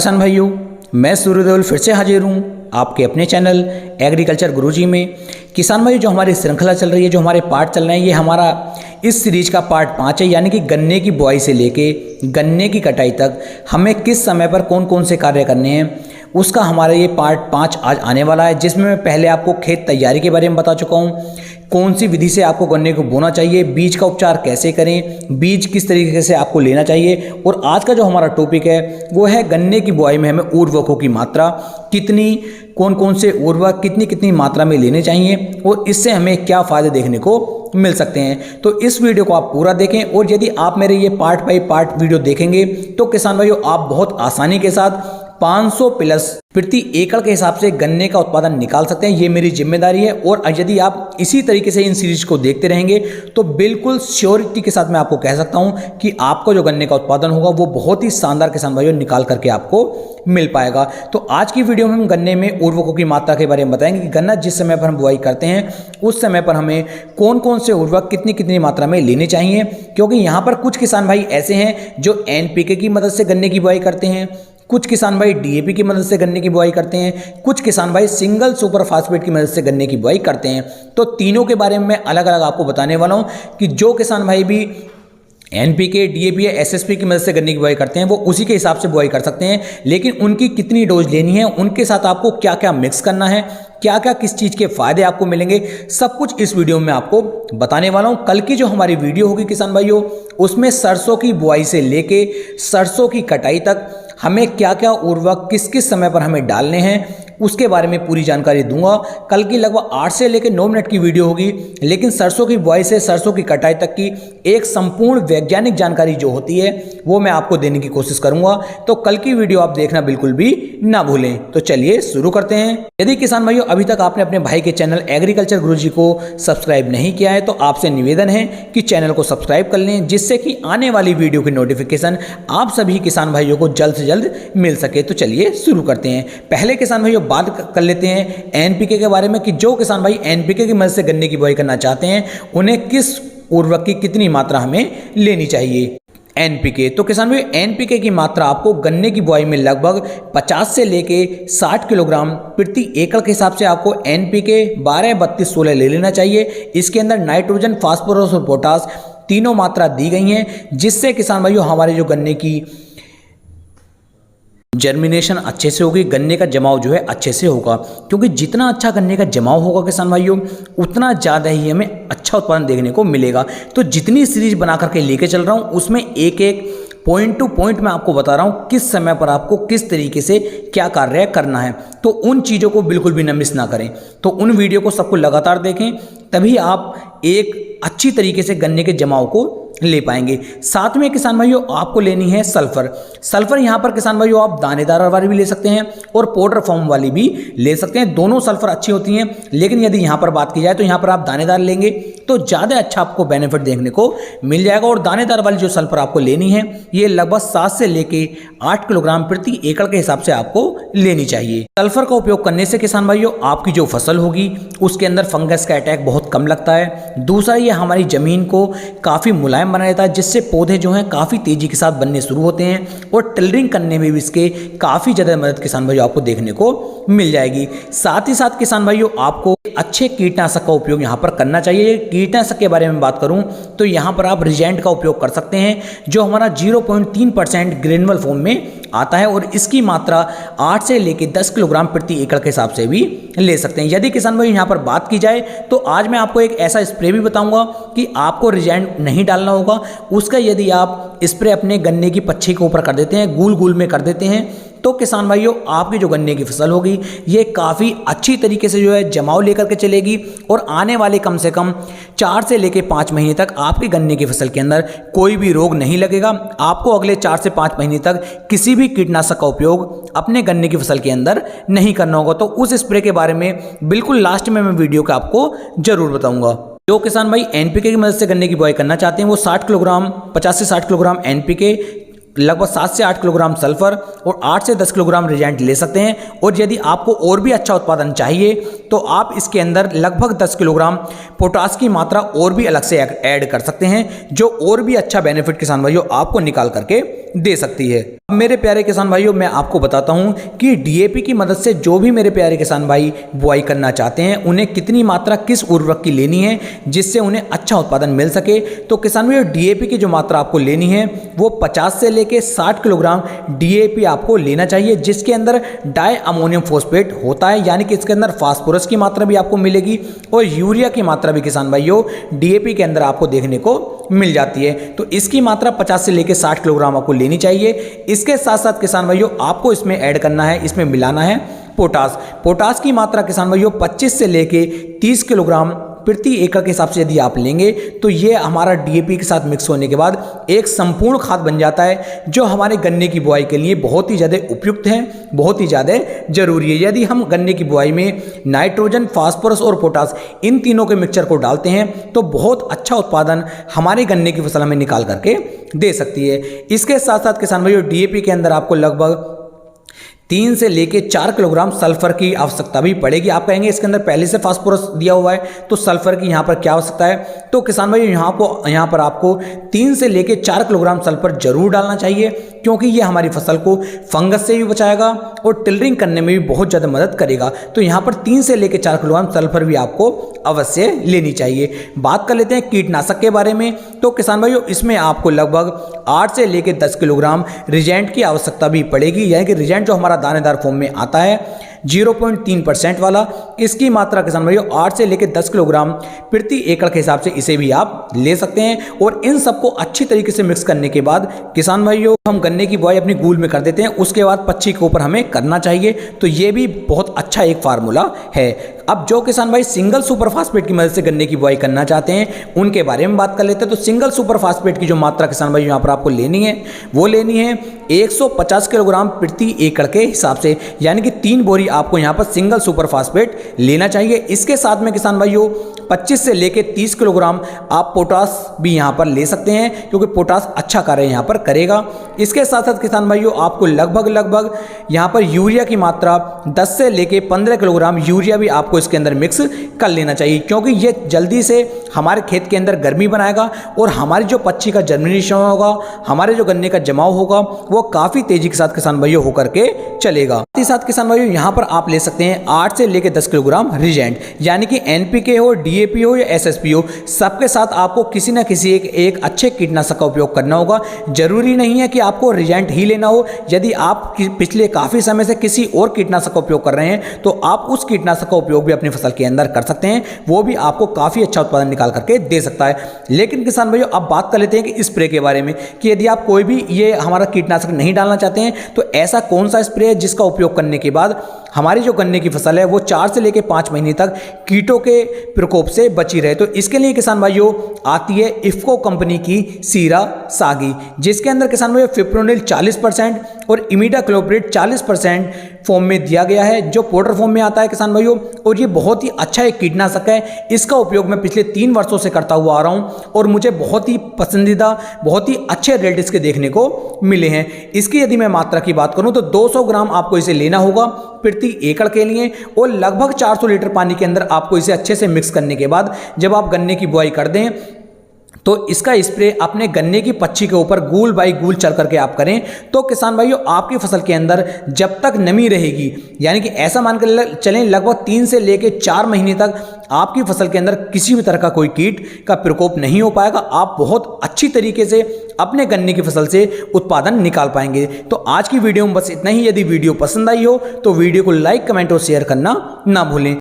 किसान भाइयों, मैं सूर्यदेवल फिर से हाजिर हूँ आपके अपने चैनल एग्रीकल्चर गुरुजी में। किसान भाइयों, जो हमारी श्रृंखला चल रही है, जो हमारे पार्ट चल रहे हैं, ये हमारा इस सीरीज का पार्ट 5 है। यानी कि गन्ने की बुआई से लेके गन्ने की कटाई तक हमें किस समय पर कौन कौन से कार्य करने हैं, उसका हमारा ये पार्ट 5 आज आने वाला है। जिसमें मैं पहले आपको खेत तैयारी के बारे में बता चुका हूँ, कौन सी विधि से आपको गन्ने को बोना चाहिए, बीज का उपचार कैसे करें, बीज किस तरीके से आपको लेना चाहिए। और आज का जो हमारा टॉपिक है वो है गन्ने की बुआई में हमें उर्वरकों की मात्रा कितनी, कौन कौन से उर्वरक कितनी कितनी मात्रा में लेने चाहिए और इससे हमें क्या फ़ायदे देखने को मिल सकते हैं। तो इस वीडियो को आप पूरा देखें और यदि आप मेरे ये पार्ट बाई पार्ट वीडियो देखेंगे तो किसान भाइयों, आप बहुत आसानी के साथ 500 प्लस प्रति एकड़ के हिसाब से गन्ने का उत्पादन निकाल सकते हैं। ये मेरी जिम्मेदारी है। और यदि आप इसी तरीके से इन सीरीज को देखते रहेंगे तो बिल्कुल श्योरिटी के साथ मैं आपको कह सकता हूं कि आपको जो गन्ने का उत्पादन होगा वो बहुत ही शानदार किसान भाइयों निकाल करके आपको मिल पाएगा। तो आज की वीडियो में हम गन्ने में उर्वरकों की मात्रा के बारे में बताएंगे कि गन्ना जिस समय पर हम बुआई करते हैं उस समय पर हमें कौन कौन से उर्वरक कितनी कितनी मात्रा में लेने चाहिए। क्योंकि यहाँ पर कुछ किसान भाई ऐसे हैं जो NPK की मदद से गन्ने की बुआई करते हैं, कुछ किसान भाई DAP की मदद से गन्ने की बुआई करते हैं, कुछ किसान भाई सिंगल सुपर फास्फेट की मदद से गन्ने की बुआई करते हैं। तो तीनों के बारे में मैं अलग अलग आपको बताने वाला हूं कि जो किसान भाई भी NPK, DAP या SSP की मदद से गन्ने की बुआई करते हैं वो उसी के हिसाब से बुआई कर सकते हैं। लेकिन उनकी कितनी डोज लेनी है, उनके साथ आपको क्या क्या मिक्स करना है, क्या क्या किस चीज़ के फायदे आपको मिलेंगे, सब कुछ इस वीडियो में आपको बताने वाला हूं। कल की जो हमारी वीडियो होगी किसान भाइयों, उसमें सरसों की बुआई से लेके सरसों की कटाई तक हमें क्या क्या उर्वरक किस किस समय पर हमें डालने हैं उसके बारे में पूरी जानकारी दूंगा। कल की लगभग 8 से लेकर 9 मिनट की वीडियो होगी, लेकिन सरसों की बुआई से सरसों की कटाई तक की एक संपूर्ण वैज्ञानिक जानकारी जो होती है वो मैं आपको देने की कोशिश करूंगा। तो कल की वीडियो आप देखना बिल्कुल भी ना भूलें। तो चलिए शुरू करते हैं। यदि किसान भाइयों अभी तक आपने अपने भाई के चैनल एग्रीकल्चर गुरुजी को सब्सक्राइब नहीं किया है तो आपसे निवेदन है कि चैनल को सब्सक्राइब कर लें, जिससे कि आने वाली वीडियो की नोटिफिकेशन आप सभी किसान भाइयों को जल्द से जल्द मिल सके। तो चलिए शुरू करते हैं। पहले किसान भाइयों बात कर लेते हैं NPK के बारे में कि जो किसान भाई NPK की मदद से गन्ने की बुआई करना चाहते हैं उन्हें किस उर्वरक की कितनी मात्रा हमें लेनी चाहिए। NPK, तो किसान भाई NPK की मात्रा आपको गन्ने की बुआई में लगभग 50 से लेके 60 किलोग्राम प्रति एकड़ के हिसाब से आपको NPK 12-32-16 ले लेना चाहिए। इसके अंदर नाइट्रोजन, फास्फोरस और पोटास तीनों मात्रा दी गई हैं, जिससे किसान भाइयों हमारे जो गन्ने की जर्मिनेशन अच्छे से होगी, गन्ने का जमाव जो है अच्छे से होगा। क्योंकि जितना अच्छा गन्ने का जमाव होगा किसान भाइयों उतना ज़्यादा ही हमें अच्छा उत्पादन देखने को मिलेगा। तो जितनी सीरीज बना करके लेके चल रहा हूँ उसमें एक एक पॉइंट टू पॉइंट मैं आपको बता रहा हूँ किस समय पर आपको किस तरीके से क्या कार्य करना है। तो उन चीज़ों को बिल्कुल भी न मिस ना करें। तो उन वीडियो को सबको लगातार देखें, तभी आप एक अच्छी तरीके से गन्ने के जमाव को ले पाएंगे। साथ में किसान भाइयों आपको लेनी है सल्फर। सल्फर यहाँ पर किसान भाइयों आप दानेदार वाली भी ले सकते हैं और पाउडर फॉर्म वाली भी ले सकते हैं। दोनों सल्फर अच्छी होती हैं, लेकिन यदि यहाँ पर बात की जाए तो यहाँ पर आप दानेदार लेंगे तो ज़्यादा अच्छा आपको बेनिफिट देखने को मिल जाएगा। और दानेदार वाली जो सल्फर आपको लेनी है ये लगभग 7 से लेके 8 किलोग्राम प्रति एकड़ के हिसाब से आपको लेनी चाहिए। सल्फर का उपयोग करने से किसान भाइयों आपकी जो फसल होगी उसके अंदर फंगस का अटैक बहुत कम लगता है। दूसरा, ये हमारी ज़मीन को काफ़ी मुलायम बना देता है, जिससे पौधे जो हैं काफ़ी तेज़ी के साथ बनने शुरू होते हैं और टिलरिंग करने में भी इसके काफ़ी ज़्यादा मदद किसान भाइयों आपको देखने को मिल जाएगी। साथ ही साथ किसान भाइयों आपको अच्छे कीटनाशक का उपयोग यहाँ पर करना चाहिए। कीटनाशक के बारे में बात करूँ तो यहाँ पर आप रिजेंट का उपयोग कर सकते हैं, जो हमारा 0.3% ग्रेनुअल फॉर्म में आता है और इसकी मात्रा 8 से लेकर 10 किलोग्राम प्रति एकड़ के हिसाब से भी ले सकते हैं। यदि किसान भाई यहाँ पर बात की जाए तो आज मैं आपको एक ऐसा स्प्रे भी बताऊंगा कि आपको रिजेंट नहीं डालना होगा। उसका यदि आप स्प्रे अपने गन्ने की पच्छी के ऊपर कर देते हैं, गोल गोल में कर देते हैं, तो किसान भाइयों आपकी जो गन्ने की फसल होगी ये काफ़ी अच्छी तरीके से जो है जमाव लेकर के चलेगी और आने वाले कम से कम 4 से लेकर 5 महीने तक आपकी गन्ने की फसल के अंदर कोई भी रोग नहीं लगेगा। आपको अगले 4 से 5 महीने तक किसी भी कीटनाशक का उपयोग अपने गन्ने की फसल के अंदर नहीं करना होगा। तो उस स्प्रे के बारे में बिल्कुल लास्ट में मैं वीडियो का आपको जरूर बताऊंगा। जो किसान भाई NPK की मदद से गन्ने की बुआई करना चाहते हैं वो 50 से 60 किलोग्राम NPK लगभग 7 से 8 किलोग्राम सल्फर और 8 से 10 किलोग्राम रिजेंट ले सकते हैं। और यदि आपको और भी अच्छा उत्पादन चाहिए तो आप इसके अंदर लगभग 10 किलोग्राम पोटास की मात्रा और भी अलग से ऐड कर सकते हैं, जो और भी अच्छा बेनिफिट किसान भाइयों आपको निकाल करके दे सकती है। अब मेरे प्यारे किसान भाइयों, मैं आपको बताता हूं कि डीएपी की मदद से जो भी मेरे प्यारे किसान भाई बुआई करना चाहते हैं उन्हें कितनी मात्रा किस उर्वरक की लेनी है जिससे उन्हें अच्छा उत्पादन मिल सके। तो किसान भाइयों, डीएपी की जो मात्रा आपको लेनी है वो 50 से लेके 60 किलोग्राम डीएपी आपको लेना चाहिए, जिसके अंदर डाई अमोनियम फॉस्फेट होता है, यानी कि इसके अंदर फास्फोरस की मात्रा भी आपको मिलेगी और यूरिया की मात्रा भी किसान भाइयों डीएपी के अंदर आपको देखने को मिल जाती है। तो इसकी मात्रा 50 से लेकर 60 किलोग्राम आपको लेनी चाहिए। इसके साथ साथ किसान भाइयों आपको इसमें ऐड करना है, इसमें मिलाना है पोटास। पोटास की मात्रा किसान भाइयों 25 से लेकर 30 किलोग्राम प्रति एकड़ के हिसाब से यदि आप लेंगे तो ये हमारा डीएपी के साथ मिक्स होने के बाद एक संपूर्ण खाद बन जाता है, जो हमारे गन्ने की बुआई के लिए बहुत ही ज़्यादा उपयुक्त है, बहुत ही ज़्यादा जरूरी है। यदि हम गन्ने की बुआई में नाइट्रोजन, फास्फोरस और पोटास इन तीनों के मिक्सचर को डालते हैं तो बहुत अच्छा उत्पादन हमारे गन्ने की फसल हमें निकाल करके दे सकती है। इसके साथ साथ किसान भाइयों डीएपी के अंदर आपको लगभग 3 से लेके 4 किलोग्राम सल्फर की आवश्यकता भी पड़ेगी। आप कहेंगे इसके अंदर पहले से फास्फोरस दिया हुआ है तो सल्फर की यहाँ पर क्या आवश्यकता है? तो किसान भाई यहाँ पर आपको 3 से लेके 4 किलोग्राम सल्फर जरूर डालना चाहिए, क्योंकि ये हमारी फसल को फंगस से भी बचाएगा और टिलरिंग करने में भी बहुत ज़्यादा मदद करेगा। तो यहाँ पर 3 से लेके 4 किलोग्राम सल्फर भी आपको अवश्य लेनी चाहिए। बात कर लेते हैं कीटनाशक के बारे में। तो किसान भाइयों इसमें आपको लगभग 8 से लेके 10 किलोग्राम रिजेंट की आवश्यकता भी पड़ेगी, यानी कि रिजेंट जो हमारा दानेदार फॉर्म में आता है 0.3% वाला, इसकी मात्रा किसान भाइयों 8 से लेकर 10 किलोग्राम प्रति एकड़ के हिसाब से इसे भी आप ले सकते हैं। और इन सबको अच्छी तरीके से मिक्स करने के बाद किसान भाइयों हम गन्ने की बुआई अपनी गूल में कर देते हैं। उसके बाद पच्ची के ऊपर हमें करना चाहिए। तो ये भी बहुत अच्छा एक फार्मूला है। अब जो किसान भाई सिंगल सुपर फास्फेट की मदद से गन्ने की बुआई करना चाहते हैं उनके बारे में बात कर लेते हैं। तो सिंगल सुपर फास्फेट की जो मात्रा किसान भाई यहाँ पर आपको लेनी है वो लेनी है 150 किलोग्राम प्रति एकड़ के हिसाब से, यानी कि 3 बोरी आपको यहाँ पर सिंगल सुपर फास्फेट लेना चाहिए। इसके साथ में किसान भाइयों 25 से लेके 30 किलोग्राम आप पोटास भी यहाँ पर ले सकते हैं, क्योंकि पोटास अच्छा कार्य यहाँ पर करेगा। इसके साथ साथ किसान भाइयों आपको लगभग यहाँ पर यूरिया की मात्रा 10 से लेके 15 किलोग्राम यूरिया भी आपको इसके अंदर मिक्स कर लेना चाहिए, क्योंकि ये जल्दी से हमारे खेत के अंदर गर्मी बनाएगा और हमारी जो पच्ची का जर्मिनेशन होगा, हमारे जो गन्ने का जमाव होगा वो काफ़ी तेजी के साथ किसान भाइयों होकर के चलेगा। साथ ही साथ किसान भाइयों यहाँ पर आप ले सकते हैं 8 से लेके 10 किलोग्राम रिजेंट, यानी कि एनपीके हो, डीएपी हो या एसएसपी हो, सबके साथ आपको किसी न किसी एक अच्छे कीटनाशक का उपयोग करना होगा। जरूरी नहीं है कि आपको रिजेंट ही लेना हो। यदि आप पिछले काफ़ी समय से किसी और कीटनाशक का उपयोग कर रहे हैं तो आप उस कीटनाशक का उपयोग भी अपनी फसल के अंदर कर सकते हैं, वो भी आपको काफ़ी अच्छा उत्पादन निकाल करके दे सकता है। लेकिन किसान भाइयों अब बात कर लेते हैं कि स्प्रे के बारे में, कि यदि आप कोई भी ये हमारा कीटनाशक नहीं डालना चाहते हैं तो ऐसा कौन सा स्प्रे है जिसका उपयोग करने के बाद हमारी जो गन्ने की फसल है वो 4 से लेकर 5 महीने तक कीटों के प्रकोप से बची रहे। तो इसके लिए किसान भाइयों आती है इफ्को कंपनी की सीरा सागी, जिसके अंदर किसान भाइयों फिप्रोनिल 40% और इमिडाक्लोप्रिड 40% फॉर्म में दिया गया है, जो पाउडर फॉर्म में आता है किसान भाइयों। और ये बहुत ही अच्छा एक कीटनाशक है। इसका उपयोग मैं पिछले 3 वर्षों से करता हुआ आ रहा हूँ और मुझे बहुत ही पसंदीदा, बहुत ही अच्छे रिजल्ट इसके देखने को मिले हैं। इसकी यदि मैं मात्रा की बात करूँ तो 200 ग्राम आपको इसे लेना होगा प्रति एकड़ के लिए, और लगभग 400 लीटर पानी के अंदर आपको इसे अच्छे से मिक्स करने के बाद जब आप गन्ने की बुआई कर दें तो इसका स्प्रे अपने गन्ने की पच्ची के ऊपर गूल बाई गूल चल करके आप करें। तो किसान भाइयों आपकी फसल के अंदर जब तक नमी रहेगी, यानी कि ऐसा मान कर चलें लगभग 3 से लेकर 4 महीने तक आपकी फसल के अंदर किसी भी तरह का कोई कीट का प्रकोप नहीं हो पाएगा। आप बहुत अच्छी तरीके से अपने गन्ने की फसल से उत्पादन निकाल पाएंगे। तो आज की वीडियो में बस इतना ही। यदि वीडियो पसंद आई हो तो वीडियो को लाइक, कमेंट और शेयर करना ना भूलें।